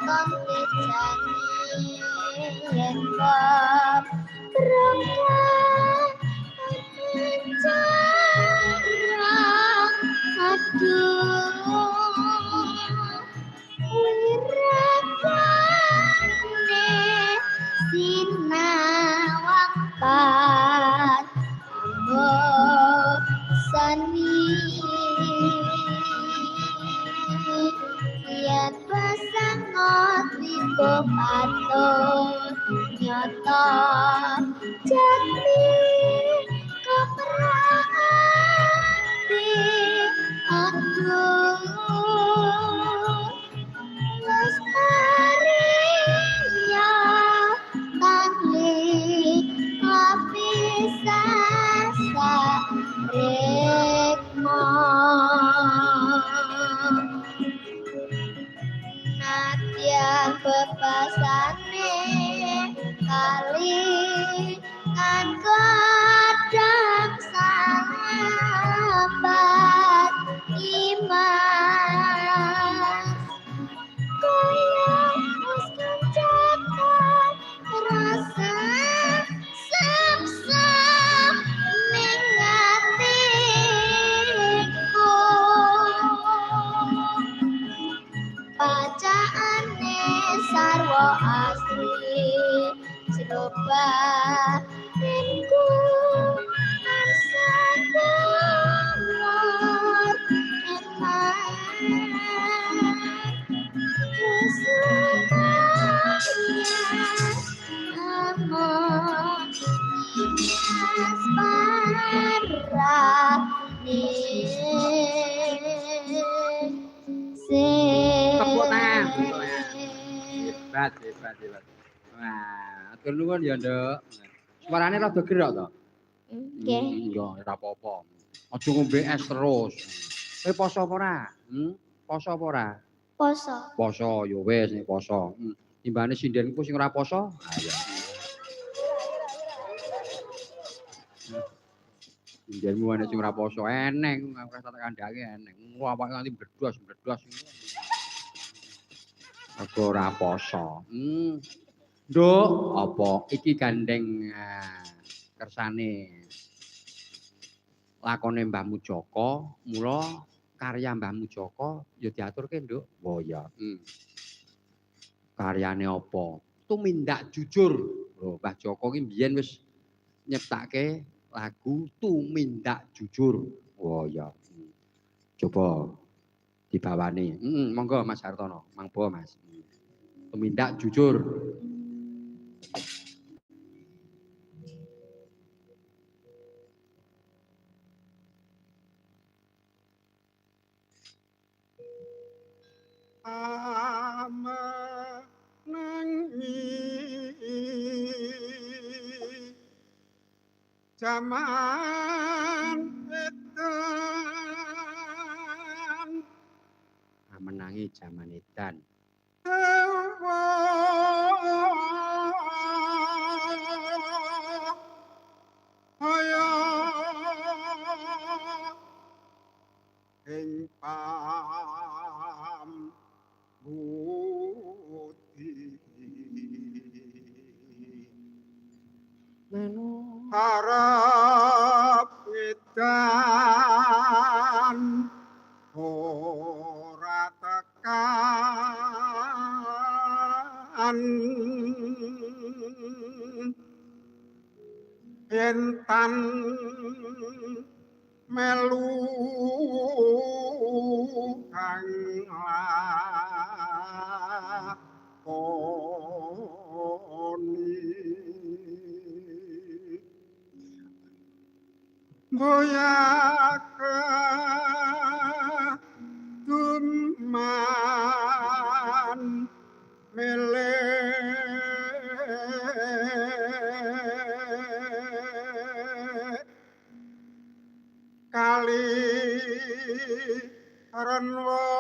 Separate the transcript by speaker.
Speaker 1: kong dijani yen kok kerongkang jarang aduh wiratane sinawang pan sani yen pasangot tiba patut nyata jati kemerati aduh lestarinya tangli lapisasa rekmo nadya bebasane kali kan kadang sahabat iman kaya wis kencakan rasa sep-sep ning atiku bacaane sarwa asli jero batinku tansah gelor eman
Speaker 2: Hebat. Wah, atur nuwun ya, Nduk. Suarane rada gerok to?
Speaker 1: Nggih.
Speaker 2: Ya, ora apa-apa. Aja ngombe es terus. Kowe poso apa ora? Poso apa ora?
Speaker 1: Poso.
Speaker 2: Poso, ya wis nek poso. Timbane sindenku sing ora poso. Ayo. Sindenmu ana sing ora poso eneng, aku tak kandhake eneng. Awake nganti bledhos. Aku ora poso. Nduk, apa iki gandeng kersane lakone Mbahmu Joko, mula karya Mbahmu Joko ya diaturke, Nduk. Oh ya. Karyane apa? Tumindak jujur. Lho, Mbah Joko ki mbiyen wis nyiptake lagu Tumindak Jujur. Oh ya. Coba dibawani. Monggo Mas Hartono, mangga Mas. Tumindak Jujur.
Speaker 3: Jaman edan
Speaker 2: Menangi jaman edan
Speaker 3: kaya ing pam budi harap edan ora tekan yen tan melu kang boyaka duman mele kali renwa